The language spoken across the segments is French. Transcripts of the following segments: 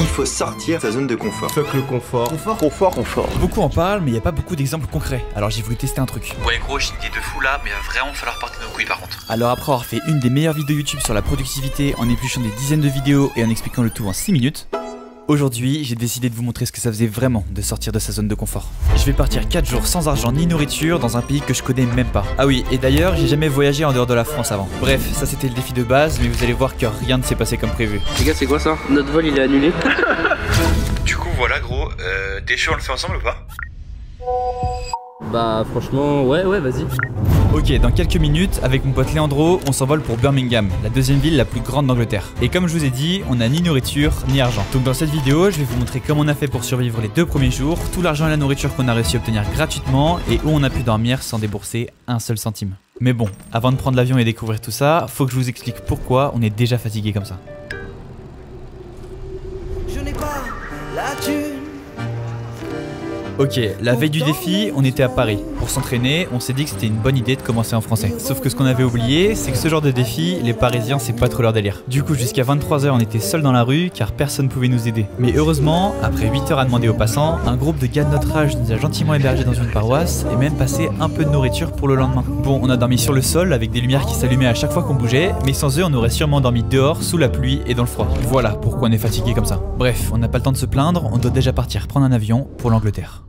il faut sortir de sa zone de confort. Fuck le confort. Confort. Beaucoup en parlent, mais il n'y a pas beaucoup d'exemples concrets. Alors j'ai voulu tester un truc. Ouais gros, j'ai une idée de fou là, mais il va vraiment falloir porter nos couilles par contre. Alors après avoir fait une des meilleures vidéos YouTube sur la productivité en épluchant des dizaines de vidéos et en expliquant le tout en 6 minutes, aujourd'hui, j'ai décidé de vous montrer ce que ça faisait vraiment de sortir de sa zone de confort. Je vais partir 4 jours sans argent ni nourriture dans un pays que je connais même pas. Ah oui, et d'ailleurs, j'ai jamais voyagé en dehors de la France avant. Bref, ça c'était le défi de base, mais vous allez voir que rien ne s'est passé comme prévu. Les gars, c'est quoi ça? Notre vol il est annulé. Du coup voilà gros, t'es chaud, on le fait ensemble ou pas? Bah franchement, ouais, vas-y. Ok, dans quelques minutes, avec mon pote Leandro, on s'envole pour Birmingham, la deuxième ville la plus grande d'Angleterre. Et comme je vous ai dit, on n'a ni nourriture ni argent. Donc dans cette vidéo, je vais vous montrer comment on a fait pour survivre les 2 premiers jours, tout l'argent et la nourriture qu'on a réussi à obtenir gratuitement et où on a pu dormir sans débourser un seul centime. Mais bon, avant de prendre l'avion et découvrir tout ça, faut que je vous explique pourquoi on est déjà fatigué comme ça. Je n'ai pas la thune. Ok, la veille du défi, on était à Paris. Pour s'entraîner, on s'est dit que c'était une bonne idée de commencer en français. Sauf que ce qu'on avait oublié, c'est que ce genre de défi, les Parisiens, c'est pas trop leur délire. Du coup, jusqu'à 23 h, on était seuls dans la rue car personne pouvait nous aider. Mais heureusement, après 8 heures à demander aux passants, un groupe de gars de notre âge nous a gentiment hébergés dans une paroisse et même passé un peu de nourriture pour le lendemain. Bon, on a dormi sur le sol avec des lumières qui s'allumaient à chaque fois qu'on bougeait, mais sans eux, on aurait sûrement dormi dehors, sous la pluie et dans le froid. Voilà pourquoi on est fatigué comme ça. Bref, on n'a pas le temps de se plaindre, on doit déjà partir prendre un avion pour l'Angleterre.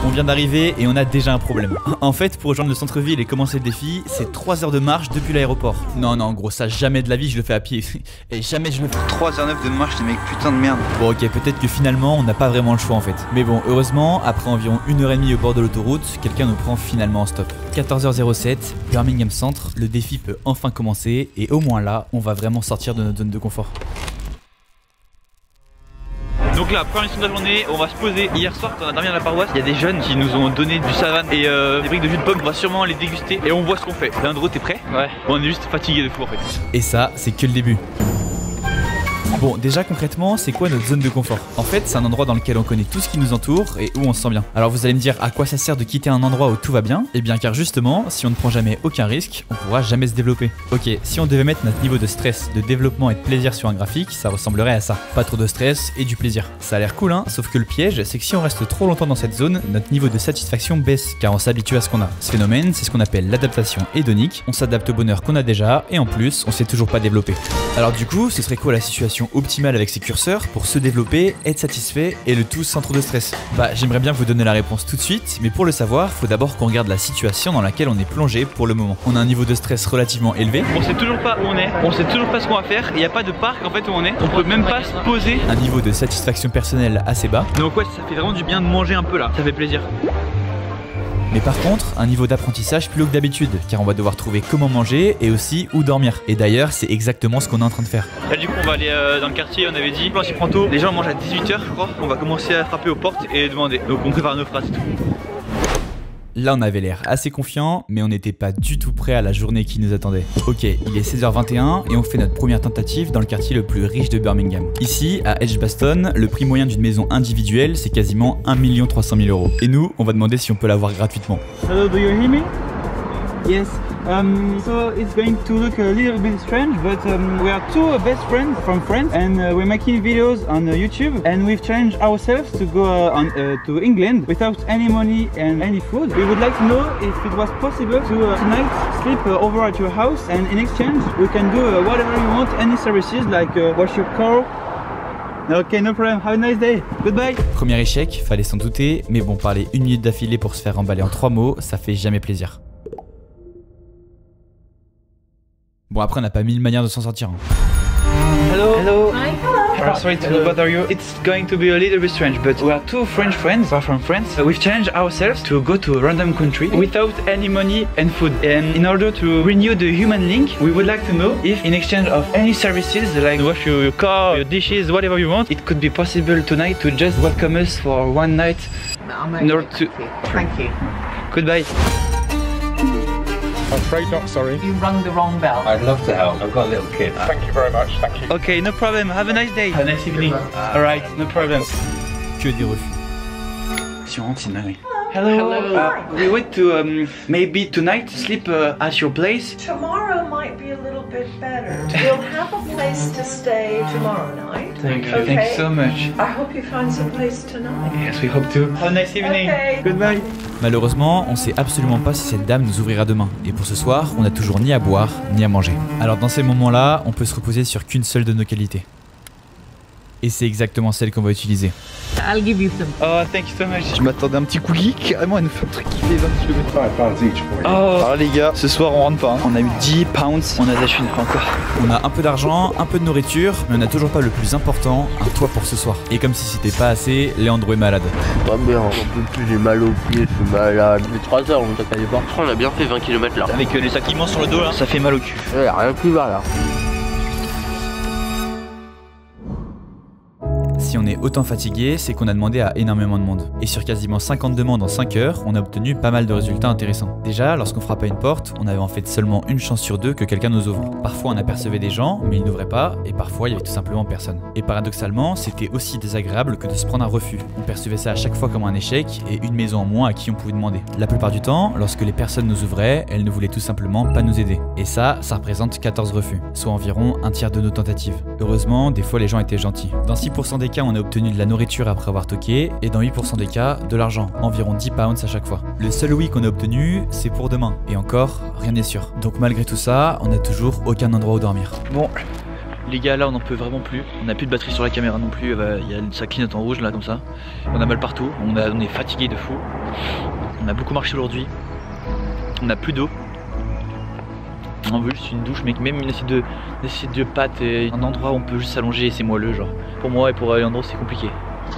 On vient d'arriver et on a déjà un problème. En fait, pour rejoindre le centre-ville et commencer le défi, c'est 3 heures de marche depuis l'aéroport. Non, gros, ça jamais de la vie je le fais à pied. Et jamais je le fais. 3h09 de marche, les mecs, putain de merde. Bon, ok, peut-être que finalement, on n'a pas vraiment le choix en fait. Mais bon, heureusement, après environ 1h30 au bord de l'autoroute, quelqu'un nous prend finalement en stop. 14h07, Birmingham Centre, le défi peut enfin commencer et au moins là, on va vraiment sortir de notre zone de confort. Donc là, première mission de la journée, on va se poser. Hier soir, quand on a dormi à la paroisse, il y a des jeunes qui nous ont donné du savane et des briques de jus de pomme. On va sûrement les déguster et on voit ce qu'on fait. Leandro, t'es prêt? Ouais. Bon, on est juste fatigué de fou en fait. Et ça, c'est que le début. Bon, déjà concrètement, c'est quoi notre zone de confort? En fait, c'est un endroit dans lequel on connaît tout ce qui nous entoure et où on se sent bien. Alors vous allez me dire, à quoi ça sert de quitter un endroit où tout va bien? Eh bien car justement, si on ne prend jamais aucun risque, on pourra jamais se développer. Ok, si on devait mettre notre niveau de stress, de développement et de plaisir sur un graphique, ça ressemblerait à ça. Pas trop de stress et du plaisir. Ça a l'air cool hein, sauf que le piège, c'est que si on reste trop longtemps dans cette zone, notre niveau de satisfaction baisse, car on s'habitue à ce qu'on a. Ce phénomène, c'est ce qu'on appelle l'adaptation hédonique. On s'adapte au bonheur qu'on a déjà, et en plus, on s'est toujours pas développé. Alors du coup, ce serait quoi la situation optimale avec ces curseurs pour se développer, être satisfait et le tout sans trop de stress? Bah j'aimerais bien vous donner la réponse tout de suite, mais pour le savoir, faut d'abord qu'on regarde la situation dans laquelle on est plongé pour le moment. On a un niveau de stress relativement élevé. On sait toujours pas où on est, on sait toujours pas ce qu'on va faire, il n'y a pas de parc en fait où on est, on peut même pas se poser. Un niveau de satisfaction personnelle assez bas. Donc ouais, ça fait vraiment du bien de manger un peu là, ça fait plaisir. Mais par contre, un niveau d'apprentissage plus haut que d'habitude, car on va devoir trouver comment manger et aussi où dormir. Et d'ailleurs, c'est exactement ce qu'on est en train de faire. Là du coup on va aller dans le quartier, on avait dit, on s'y prend tôt, les gens mangent à 18 h je crois, on va commencer à frapper aux portes et demander. Donc on prépare nos phrases et tout. Là on avait l'air assez confiant, mais on n'était pas du tout prêt à la journée qui nous attendait. Ok, il est 16h21 et on fait notre première tentative dans le quartier le plus riche de Birmingham. Ici, à Edgbaston, le prix moyen d'une maison individuelle c'est quasiment 1 300 000 €. Et nous, on va demander si on peut l'avoir gratuitement. Hello, do you hear me? Yes. So it's going to look a little bit strange, but we are two best friends from France, and we're making videos on YouTube, and we've challenged ourselves to go to England without any money and any food. We would like to know if it was possible to tonight sleep over at your house, and in exchange we can do whatever you want, any services like wash your car. Ok, no problem, have a nice day, goodbye. Premier échec, fallait s'en douter, mais bon, parler 1 minute d'affilée pour se faire emballer en 3 mots, ça fait jamais plaisir. Bon après on n'a pas 1000 manières de s'en sortir. Hello. Hello. Hi, hello. I'm sorry to bother you. It's going to be a little bit strange, but we are two French friends who are from France. We've challenged ourselves to go to a random country without any money and food. And in order to renew the human link, we would like to know if in exchange of any services like wash your car, your dishes, whatever you want, it could be possible tonight to just welcome us for one night. I'm In order to... Thank you. Goodbye. I'm afraid not, sorry. You rung the wrong bell. I'd love to help. I've got a little kid. Thank you very much, thank you. Okay, no problem. Have a nice day. Have a nice evening. Alright, no problem. Que des refus. Si on rentre, c'est une dinguerie. Hello. We went to maybe tonight sleep at your place. Tomorrow might be a little bit better. We'll have a place to stay tomorrow night. Thank you. Okay. Thanks so much. I hope you find some place tonight. Yes, we hope to. Have a nice evening. Okay. Goodbye. Malheureusement, on sait absolument pas si cette dame nous ouvrira demain. Et pour ce soir, on n'a toujours ni à boire, ni à manger. Alors dans ces moments-là, on peut se reposer sur qu'une seule de nos qualités. Et c'est exactement celle qu'on va utiliser. I'll give you some. Oh, thank you so much. Je m'attendais à un petit cookie, carrément, elle nous fait un truc qui fait 20 km. 5 pounds each for you. Oh, alors les gars, ce soir on rentre pas. Hein. On a eu 10 pounds, on a acheté une encore. On a un peu d'argent, un peu de nourriture, mais on n'a toujours pas le plus important, un toit pour ce soir. Et comme si c'était pas assez, Leandro est malade. Pas bien, j'en peux plus, j'ai mal aux pieds, je suis malade. Les 3 heures, on t'a pas pas. On a bien fait 20 km là. Avec les sacs immenses sur le dos là, ça fait mal au cul. Ouais, rien qui va là. Si on est autant fatigué, c'est qu'on a demandé à énormément de monde. Et sur quasiment 50 demandes en 5 heures, on a obtenu pas mal de résultats intéressants. Déjà, lorsqu'on frappait à une porte, on avait en fait seulement une chance sur 2 que quelqu'un nous ouvre. Parfois on apercevait des gens, mais ils n'ouvraient pas, et parfois il y avait tout simplement personne. Et paradoxalement, c'était aussi désagréable que de se prendre un refus. On percevait ça à chaque fois comme un échec, et une maison en moins à qui on pouvait demander. La plupart du temps, lorsque les personnes nous ouvraient, elles ne voulaient tout simplement pas nous aider. Et ça représente 14 refus, soit environ un tiers de nos tentatives. Heureusement, des fois les gens étaient gentils. Dans 6% des cas, on a obtenu de la nourriture après avoir toqué, et dans 8% des cas, de l'argent, environ 10 pounds à chaque fois. Le seul oui qu'on a obtenu, c'est pour demain, et encore, rien n'est sûr. Donc malgré tout ça, on n'a toujours aucun endroit où dormir. Bon, les gars, là on n'en peut vraiment plus. On n'a plus de batterie sur la caméra non plus, ça clignote en rouge là comme ça. On a mal partout, on est fatigué de fou. On a beaucoup marché aujourd'hui. On n'a plus d'eau. On veut juste une douche, mais même une assiette de pâtes et un endroit où on peut juste s'allonger et c'est moelleux genre. Pour moi et pour Leandro c'est compliqué.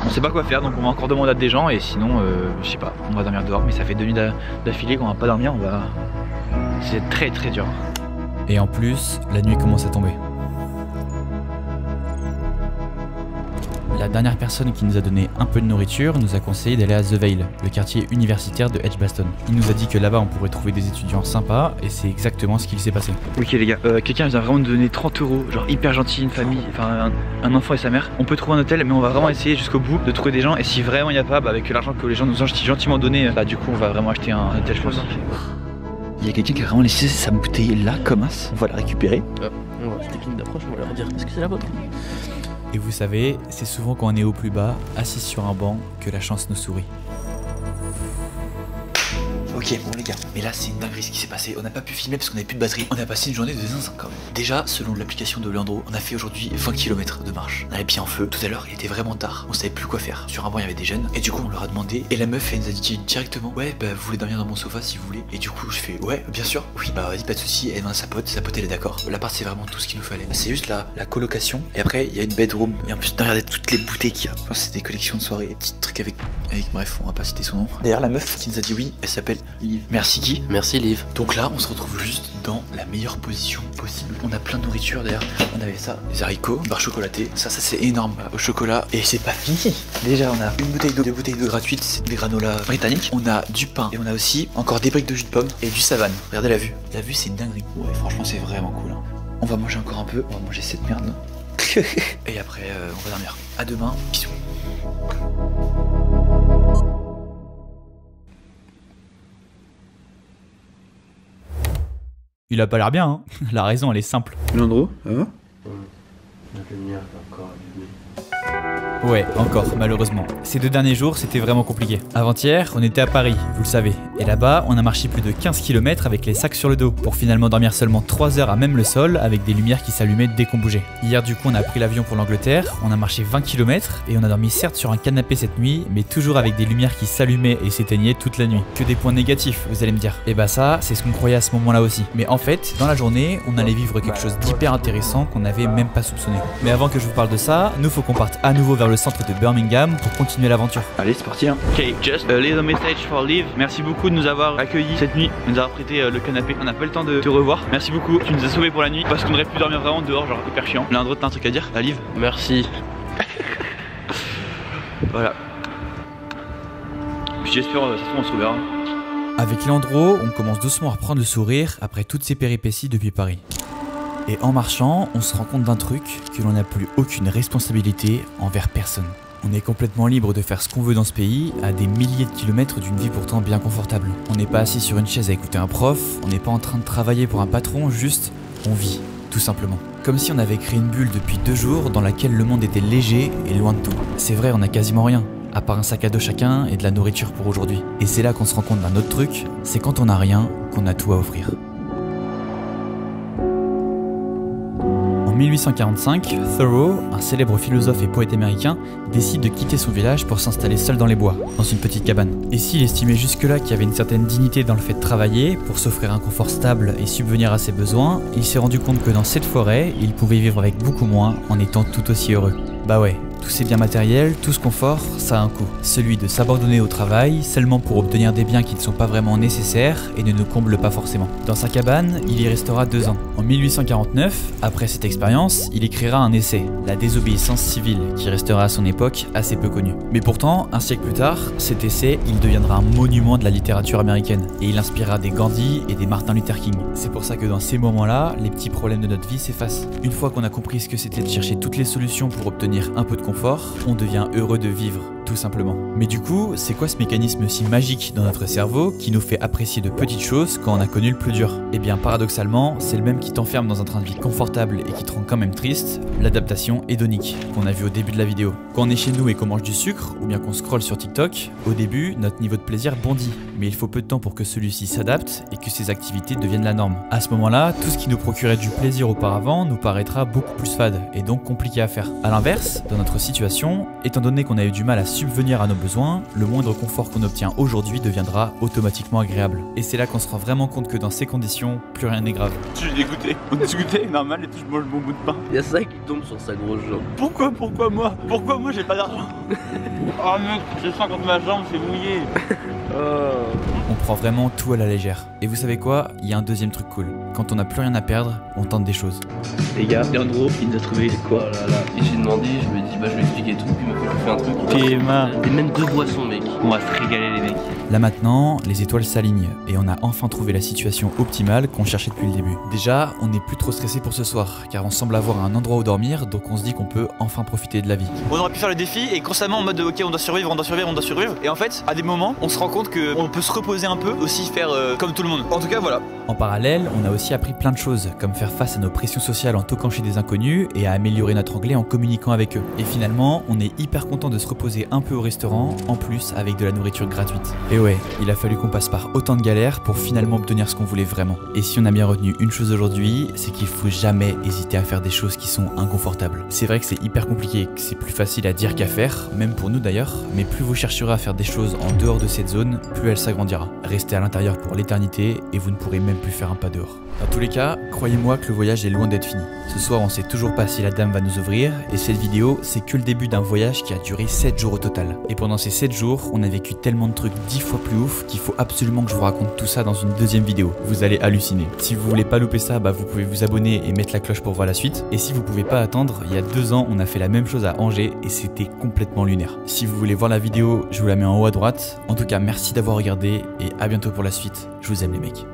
On sait pas quoi faire donc on va encore demander à des gens et sinon je sais pas, on va dormir dehors mais ça fait 2 nuits d'affilée qu'on va pas dormir, c'est très très dur. Et en plus, la nuit commence à tomber. La dernière personne qui nous a donné un peu de nourriture nous a conseillé d'aller à The Vale, le quartier universitaire de Edgbaston. Il nous a dit que là-bas on pourrait trouver des étudiants sympas et c'est exactement ce qu'il s'est passé. Ok les gars, quelqu'un vient vraiment de donner 30 €, genre hyper gentil, une famille, enfin un enfant et sa mère. On peut trouver un hôtel mais on va vraiment essayer jusqu'au bout de trouver des gens et si vraiment il n'y a pas, avec l'argent que les gens nous ont gentiment donné, du coup on va vraiment acheter un hôtel je pense. Il y a quelqu'un qui a vraiment laissé sa bouteille là comme as, on va la récupérer. On va acheter une d'approche, on va leur dire est-ce que c'est la vôtre? Et vous savez, c'est souvent quand on est au plus bas, assis sur un banc, que la chance nous sourit. Ok, bon les gars, mais là c'est une dinguerie ce qui s'est passé. On n'a pas pu filmer parce qu'on avait plus de batterie. On a passé une journée de zinzin quand même. Déjà, selon l'application de Leandro, on a fait aujourd'hui 20 km de marche. On avait pied en feu. Tout à l'heure, il était vraiment tard. On savait plus quoi faire. Sur un banc, il y avait des jeunes. Et du coup, on leur a demandé. Et la meuf, elle nous a dit directement ouais, bah vous voulez dormir dans mon sofa si vous voulez. Et du coup, je fais ouais, bien sûr. Oui, bah vas-y, pas de soucis. Elle demande sa pote elle est d'accord. L'appart, c'est vraiment tout ce qu'il nous fallait. C'est juste la colocation. Et après, il y a une bedroom. Et en plus, regardez toutes les bouteilles qu'il y a. Enfin, c'est des collections de soirée. Des petits trucs avec. Bref, on va pas citer son nom. D'ailleurs, la meuf qui nous a dit oui, elle s'appelle Liv. Merci Guy. Merci Liv. Donc là on se retrouve juste dans la meilleure position possible. On a plein de nourriture d'ailleurs. On avait ça, des haricots, barre chocolatée. Ça c'est énorme au chocolat. Et c'est pas fini. Déjà on a une bouteille d'eau, 2 bouteilles d'eau gratuites, c'est des granolas britanniques. On a du pain et on a aussi encore des briques de jus de pomme et du savane. Regardez la vue. La vue c'est une dinguerie. Ouais franchement c'est vraiment cool. Hein. On va manger encore un peu. On va manger cette merde là. Et après on va dormir. À demain. Bisous. Il a pas l'air bien, hein. La raison elle est simple. Leandro, ça va? Ouais, encore, malheureusement. Ces 2 derniers jours, c'était vraiment compliqué. Avant-hier, on était à Paris, vous le savez. Et là-bas, on a marché plus de 15 km avec les sacs sur le dos, pour finalement dormir seulement 3 heures à même le sol, avec des lumières qui s'allumaient dès qu'on bougeait. Hier, du coup, on a pris l'avion pour l'Angleterre, on a marché 20 km, et on a dormi certes sur un canapé cette nuit, mais toujours avec des lumières qui s'allumaient et s'éteignaient toute la nuit. Que des points négatifs, vous allez me dire. Et bah ça, c'est ce qu'on croyait à ce moment-là aussi. Mais en fait, dans la journée, on allait vivre quelque chose d'hyper intéressant qu'on n'avait même pas soupçonné. Mais avant que je vous parle de ça, nous faut qu'on parte à nouveau vers le centre de Birmingham pour continuer l'aventure. Allez, c'est parti. Hein. Ok, just a little message for Liv. Merci beaucoup de nous avoir accueillis cette nuit, de nous avoir prêté le canapé. On n'a pas le temps de te revoir. Merci beaucoup. Tu nous as sauvés pour la nuit parce qu'on aurait pu dormir vraiment dehors, genre hyper chiant. Leandro, t'as un truc à dire à Liv? Merci. Voilà. J'espère ça se trouve on se reverra. Avec Leandro, on commence doucement à reprendre le sourire après toutes ces péripéties depuis Paris. Et en marchant, on se rend compte d'un truc, que l'on n'a plus aucune responsabilité envers personne. On est complètement libre de faire ce qu'on veut dans ce pays, à des milliers de kilomètres d'une vie pourtant bien confortable. On n'est pas assis sur une chaise à écouter un prof, on n'est pas en train de travailler pour un patron, juste on vit, tout simplement. Comme si on avait créé une bulle depuis 2 jours dans laquelle le monde était léger et loin de tout. C'est vrai, on a quasiment rien, à part un sac à dos chacun et de la nourriture pour aujourd'hui. Et c'est là qu'on se rend compte d'un autre truc, c'est quand on a rien qu'on a tout à offrir. En 1845, Thoreau, un célèbre philosophe et poète américain, décide de quitter son village pour s'installer seul dans les bois, dans une petite cabane. Et s'il estimait jusque-là qu'il y avait une certaine dignité dans le fait de travailler, pour s'offrir un confort stable et subvenir à ses besoins, il s'est rendu compte que dans cette forêt, il pouvait vivre avec beaucoup moins en étant tout aussi heureux. Bah ouais, tous ces biens matériels, tout ce confort, ça a un coût. Celui de s'abandonner au travail seulement pour obtenir des biens qui ne sont pas vraiment nécessaires et ne nous comblent pas forcément. Dans sa cabane, il y restera 2 ans. En 1849, après cette expérience, il écrira un essai, La désobéissance civile, qui restera à son époque assez peu connu. Mais pourtant, un siècle plus tard, cet essai, il deviendra un monument de la littérature américaine et il inspirera des Gandhi et des Martin Luther King. C'est pour ça que dans ces moments-là, les petits problèmes de notre vie s'effacent. Une fois qu'on a compris ce que c'était de chercher toutes les solutions pour obtenir un peu de confort, on devient heureux de vivre, tout simplement. Mais du coup, c'est quoi ce mécanisme si magique dans notre cerveau qui nous fait apprécier de petites choses quand on a connu le plus dur? Eh bien, paradoxalement, c'est le même qui t'enferme dans un train de vie confortable et qui te rend quand même triste, l'adaptation hédonique, qu'on a vu au début de la vidéo. Quand on est chez nous et qu'on mange du sucre, ou bien qu'on scrolle sur TikTok, au début, notre niveau de plaisir bondit, mais il faut peu de temps pour que celui-ci s'adapte et que ces activités deviennent la norme. À ce moment-là, tout ce qui nous procurait du plaisir auparavant nous paraîtra beaucoup plus fade et donc compliqué à faire. A l'inverse, dans notre situation, étant donné qu'on a eu du mal à subvenir à nos besoins, le moindre confort qu'on obtient aujourd'hui deviendra automatiquement agréable. Et c'est là qu'on se rend vraiment compte que dans ces conditions, plus rien n'est grave. Je suis dégoûté. Dégoûté, normal, et tout, je mange mon bout de pain. Il y a ça qui tombe sur sa grosse jambe. Pourquoi moi j'ai pas d'argent? Oh mec, je sens contre ma jambe, c'est mouillé. On prend vraiment tout à la légère. Et vous savez quoi? Il y a un deuxième truc cool. Quand on n'a plus rien à perdre, on tente des choses. Les gars, Leandro, il nous a trouvé quoi? Oh là là. Et j'ai demandé, je me dis bah je vais expliquer tout, puis il m'a fait un truc. Pima. Et même 2 boissons mec. On va se régaler les mecs. Là maintenant, les étoiles s'alignent et on a enfin trouvé la situation optimale qu'on cherchait depuis le début. Déjà, on n'est plus trop stressé pour ce soir, car on semble avoir un endroit où dormir, donc on se dit qu'on peut enfin profiter de la vie. On aurait pu faire le défi et constamment en mode ok, on doit survivre, on doit survivre, on doit survivre. Et en fait, à des moments, on se rend compte qu'on peut se reposer un peu, aussi faire comme tout le monde. En tout cas, voilà. En parallèle, on a aussi appris plein de choses, comme faire face à nos pressions sociales en toquant chez des inconnus et à améliorer notre anglais en communiquant avec eux. Et finalement, on est hyper content de se reposer un peu au restaurant, en plus avec de la nourriture gratuite. Et ouais, il a fallu qu'on passe par autant de galères pour finalement obtenir ce qu'on voulait vraiment. Et si on a bien retenu une chose aujourd'hui, c'est qu'il faut jamais hésiter à faire des choses qui sont inconfortables. C'est vrai que c'est hyper compliqué, que c'est plus facile à dire qu'à faire, même pour nous d'ailleurs, mais plus vous chercherez à faire des choses en dehors de cette zone, plus elle s'agrandira. Restez à l'intérieur pour l'éternité et vous ne pourrez même plus faire un pas dehors. Dans tous les cas, croyez-moi que le voyage est loin d'être fini. Ce soir, on sait toujours pas si la dame va nous ouvrir, et cette vidéo, c'est que le début d'un voyage qui a duré 7 jours au total. Et pendant ces 7 jours, on a vécu tellement de trucs 10 fois plus ouf qu'il faut absolument que je vous raconte tout ça dans une deuxième vidéo. Vous allez halluciner. Si vous voulez pas louper ça, bah vous pouvez vous abonner et mettre la cloche pour voir la suite. Et si vous pouvez pas attendre, il y a 2 ans, on a fait la même chose à Angers et c'était complètement lunaire. Si vous voulez voir la vidéo, je vous la mets en haut à droite. En tout cas, merci d'avoir regardé et à bientôt pour la suite. Je vous aime les mecs.